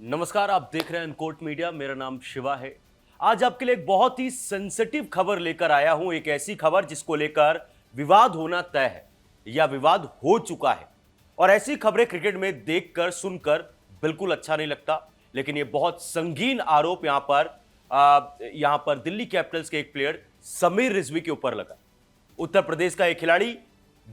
नमस्कार, आप देख रहे हैं अनकोट मीडिया। मेरा नाम शिवा है। आज आपके लिए एक बहुत ही सेंसिटिव खबर लेकर आया हूं। एक ऐसी खबर जिसको लेकर विवाद होना तय है या विवाद हो चुका है। और ऐसी खबरें क्रिकेट में देखकर सुनकर बिल्कुल अच्छा नहीं लगता। लेकिन ये बहुत संगीन आरोप यहां पर दिल्ली कैपिटल्स के एक प्लेयर समीर रिजवी के ऊपर लगा। उत्तर प्रदेश का एक खिलाड़ी,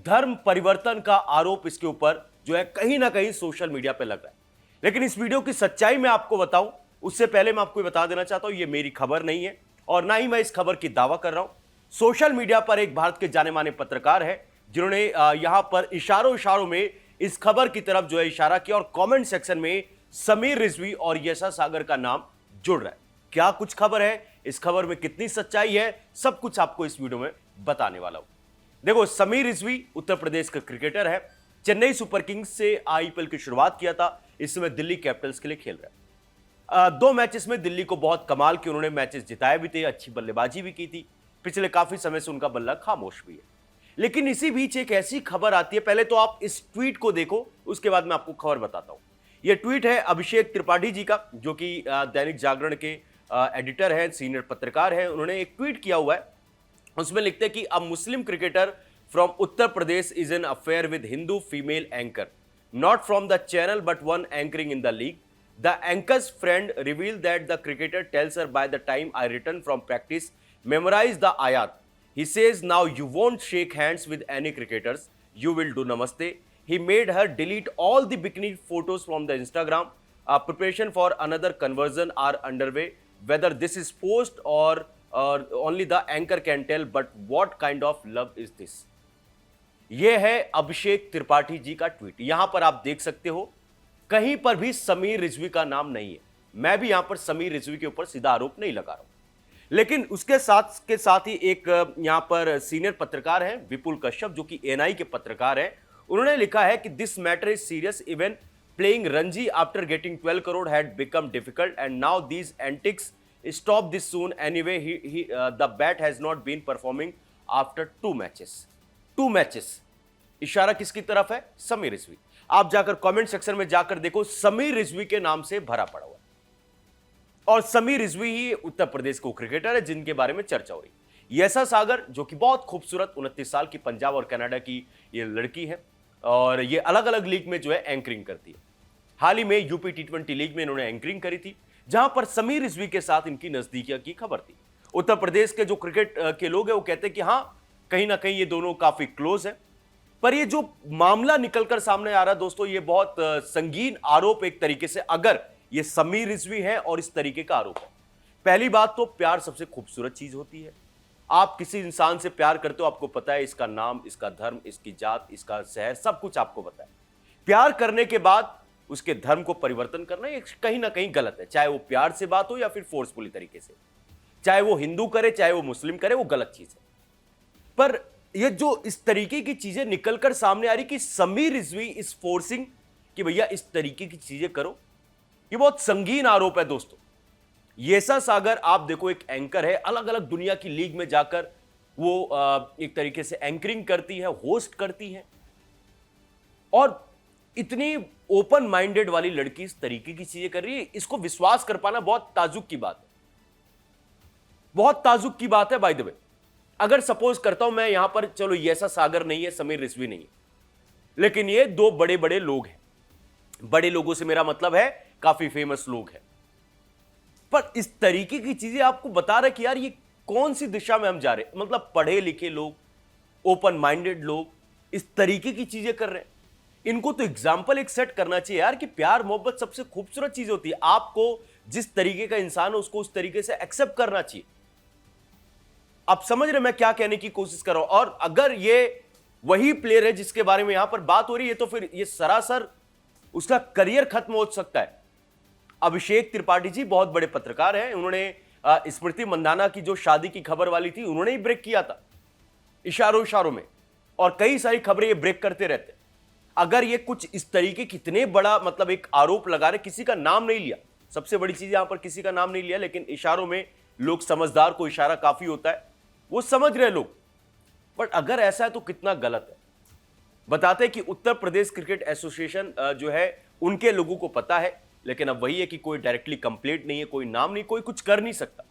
धर्म परिवर्तन का आरोप इसके ऊपर जो है कहीं ना कहीं सोशल मीडिया पर लग रहा है। लेकिन इस वीडियो की सच्चाई मैं आपको बताऊं उससे पहले मैं आपको बता देना चाहता हूं, ये मेरी खबर नहीं है और ना ही मैं इस खबर की दावा कर रहा हूं। सोशल मीडिया पर एक भारत के जाने माने पत्रकार है जिन्होंने यहां पर इशारों में इस खबर की तरफ जो है इशारा किया और कमेंट सेक्शन में समीर रिजवी और यशा सागर का नाम जुड़ रहा है। क्या कुछ खबर है, इस खबर में कितनी सच्चाई है, सब कुछ आपको इस वीडियो में बताने वाला हूं। देखो, समीर रिजवी उत्तर प्रदेश का क्रिकेटर है। चेन्नई सुपर किंग्स से आईपीएल की शुरुआत किया था। इस समय दिल्ली कैपिटल्स के लिए खेल रहा है। 2 मैचेस में दिल्ली को बहुत कमाल के उन्होंने मैचेस जिताए भी थे, अच्छी बल्लेबाजी भी की थी। पिछले काफी समय से उनका बल्ला खामोश भी है। लेकिन इसी बीच एक ऐसी खबर आती है, पहले तो आप इस ट्वीट को देखो, उसके बाद मैं आपको खबर बताता हूं। यह ट्वीट है अभिषेक त्रिपाठी जी का, जो कि दैनिक जागरण के एडिटर हैं, सीनियर पत्रकार हैं। उन्होंने एक ट्वीट किया हुआ है, उसमें लिखते हैं कि a Muslim cricketer from Uttar Pradesh is an affair with Hindu female anchor, not from the channel but one anchoring in the league. The anchor's friend revealed that the cricketer tells her, by the time I return from practice, memorize the ayat. He says, now you won't shake hands with any cricketers, you will do namaste. He made her delete all the bikini photos from the Instagram. Preparation for another conversion are underway. Whether this is post or only the anchor can tell, but what kind of love is this? यह है अभिषेक त्रिपाठी जी का tweet. यहां पर आप देख सकते हो, कहीं पर भी समीर रिजवी का नाम नहीं है। मैं भी यहां पर समीर रिजवी के ऊपर सीधा आरोप नहीं लगा रहा हूं। लेकिन उसके साथ ही एक यहां पर सीनियर पत्रकार हैं विपुल कश्यप, जो कि एएनआई के पत्रकार हैं। उन्होंने लिखा है कि this matter is serious, even playing Ranji after getting 12 crore had become difficult and now these antics stop this soon anyway. The bat has not been performing after 2 matches. इशारा किसकी तरफ है? समीर रिजवी। आप जाकर कमेंट सेक्शन में जाकर देखो, समीर रिजवी के नाम से भरा पड़ा हुआ है। और समीर रिजवी ही उत्तर प्रदेश को क्रिकेटर है जिनके बारे में चर्चा हो रही। यशा सागर, जो कि बहुत खूबसूरत 29 साल की पंजाब और कनाडा की ये लड़की है और ये अलग अलग लीग में जो है एंकरिंग करती है। हाल ही में यूपी T20 लीग में इन्होंने एंकरिंग करी थी, जहां पर समीर रिजवी के साथ इनकी नजदीकियां की खबर थी। उत्तर प्रदेश के जो क्रिकेट के लोग हैं वो कहते हैं कि हाँ, कहीं ना कहीं ये दोनों काफी क्लोज है। पर ये जो मामला निकलकर सामने आ रहा है दोस्तों, ये बहुत संगीन आरोप एक तरीके से, अगर ये समीर रिजवी है और इस तरीके का आरोप है। पहली बात तो प्यार सबसे खूबसूरत चीज होती है। आप किसी इंसान से प्यार करते हो, आपको पता है इसका नाम, इसका धर्म, इसकी जात, इसका शहर, सब कुछ आपको पता है। प्यार करने के बाद उसके धर्म को परिवर्तन करना ये कहीं ना कहीं गलत है। चाहे वो प्यार से बात हो या फिर फोर्सफुली तरीके से, चाहे वो हिंदू करे चाहे वो मुस्लिम करे, वो गलत चीज है। पर ये जो इस तरीके की चीजें निकलकर सामने आ रही कि समीर रिजवी इस फोर्सिंग कि भैया इस तरीके की चीजें करो, ये बहुत संगीन आरोप है दोस्तों। यशा सागर, आप देखो, एक एंकर है, अलग अलग दुनिया की लीग में जाकर वो एक तरीके से एंकरिंग करती है, होस्ट करती है। और इतनी ओपन माइंडेड वाली लड़की इस तरीके की चीजें कर रही है, इसको विश्वास कर पाना बहुत ताजुब की बात है। बहुत ताजुब की बात है बाय द वे। अगर सपोज करता हूं मैं यहां पर, चलो यशा सागर नहीं है, समीर रिजवी नहीं है, लेकिन ये 2 बड़े बड़े लोग हैं। बड़े लोगों से मेरा मतलब है काफी फेमस लोग हैं। पर इस तरीके की चीजें आपको बता रहे कि यार ये कौन सी दिशा में हम जा रहे हैं। मतलब पढ़े लिखे लोग, ओपन माइंडेड लोग इस तरीके की चीजें कर रहे हैं। इनको तो एग्जाम्पल एक सेट करना चाहिए यार कि प्यार मोहब्बत सबसे खूबसूरत चीज होती है। आपको जिस तरीके का इंसान है उसको उस तरीके से एक्सेप्ट करना चाहिए। आप समझ रहे मैं क्या कहने की कोशिश कर रहा हूं? और अगर ये वही प्लेयर है जिसके बारे में यहां पर बात हो रही है, तो फिर ये सरासर उसका करियर खत्म हो सकता है। अभिषेक त्रिपाठी जी बहुत बड़े पत्रकार हैं। उन्होंने स्मृति मंदाना की जो शादी की खबर वाली थी, उन्होंने ही ब्रेक किया था इशारों में, और कई सारी खबरें ये ब्रेक करते रहते। अगर ये कुछ इस तरीके कितने बड़ा मतलब एक आरोप लगा रहे, किसी का नाम नहीं लिया, सबसे बड़ी चीज यहां पर किसी का नाम नहीं लिया, लेकिन इशारों में लोग, समझदार को इशारा काफी होता है, वो समझ रहे लोग। बट अगर ऐसा है तो कितना गलत है। बताते हैं कि उत्तर प्रदेश क्रिकेट एसोसिएशन जो है, उनके लोगों को पता है लेकिन अब वही है कि कोई डायरेक्टली कंप्लेंट नहीं है, कोई नाम नहीं, कोई कुछ कर नहीं सकता।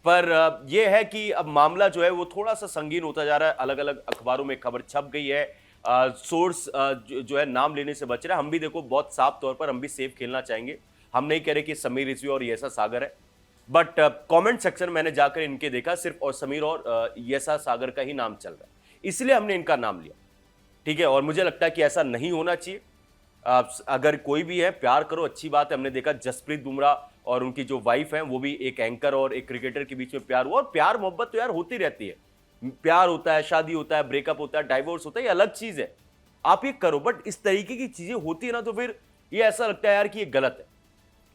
पर यह है कि अब मामला जो है वो थोड़ा सा संगीन होता जा रहा है। अलग अलग अखबारों में खबर छप गई है, सोर्स जो है नाम लेने से बच रहा है। हम भी देखो बहुत साफ तौर पर हम भी सेफ खेलना चाहेंगे। हम नहीं कह रहे कि समीर रिजवी और यशा सागर है, बट कमेंट सेक्शन मैंने जाकर इनके देखा, सिर्फ और समीर और यशा सागर का ही नाम चल रहा है, इसलिए हमने इनका नाम लिया। ठीक है, और मुझे लगता है कि ऐसा नहीं होना चाहिए। अगर कोई भी है प्यार करो, अच्छी बात है। हमने देखा जसप्रीत बुमराह और उनकी जो वाइफ है वो भी एक एंकर और एक क्रिकेटर के बीच में प्यार हुआ, और प्यार मोहब्बत तो यार होती रहती है। प्यार होता है, शादी होता है, ब्रेकअप होता है, डाइवोर्स होता है, ये अलग चीज है। आप ये करो, बट इस तरीके की चीजें होती है ना तो फिर ये ऐसा लगता है यार कि ये गलत है।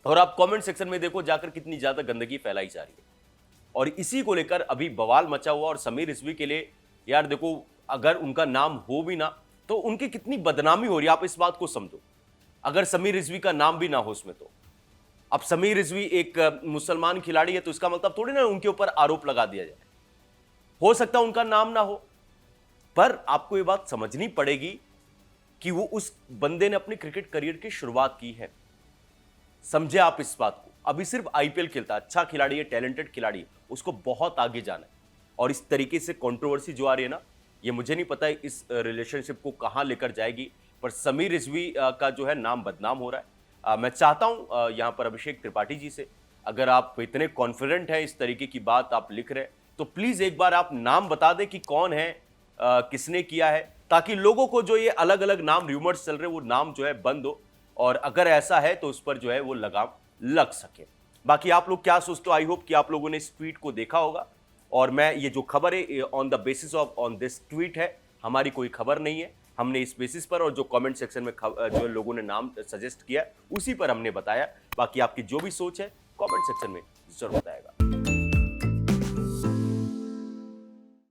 और आप कमेंट सेक्शन में देखो जाकर कितनी ज्यादा गंदगी फैलाई जा रही है, और इसी को लेकर अभी बवाल मचा हुआ। और समीर रिजवी के लिए यार देखो, अगर उनका नाम हो भी ना तो उनकी कितनी बदनामी हो रही है, आप इस बात को समझो। अगर समीर रिजवी का नाम भी ना हो उसमें, तो अब समीर रिजवी एक मुसलमान खिलाड़ी है तो इसका मतलब थोड़ी ना उनके ऊपर आरोप लगा दिया जाए। हो सकता है उनका नाम ना हो, पर आपको यह बात समझनी पड़ेगी कि वो उस बंदे ने अपने क्रिकेट करियर की शुरुआत की है। समझे आप इस बात को। अभी सिर्फ आईपीएल खेलता है, अच्छा खिलाड़ी है, टैलेंटेड खिलाड़ी है, उसको बहुत आगे जाना है। और इस तरीके से कंट्रोवर्सी जो आ रही है ना, ये मुझे नहीं पता है इस रिलेशनशिप को कहां लेकर जाएगी, पर समीर रिजवी का जो है नाम बदनाम हो रहा है। मैं चाहता हूं यहां पर अभिषेक त्रिपाठी जी से, अगर आप इतने कॉन्फिडेंट हैं, इस तरीके की बात आप लिख रहे हैं, तो प्लीज एक बार आप नाम बता दें कि कौन है, किसने किया है, ताकि लोगों को जो ये अलग अलग नाम र्यूमर्स चल रहे हैं वो नाम जो है बंद हो, और अगर ऐसा है तो उस पर जो है वो लगाम लग सके। बाकी आप लोग क्या सोचते हो? आई होप कि आप लोगों ने इस ट्वीट को देखा होगा। और मैं ये जो खबर है on the basis of on this tweet है, हमारी कोई खबर नहीं है, हमने इस बेसिस पर और जो कमेंट सेक्शन में जो लोगों ने नाम सजेस्ट किया उसी पर हमने बताया। बाकी आपकी जो भी सोच है कमेंट सेक्शन में जरूर बताया।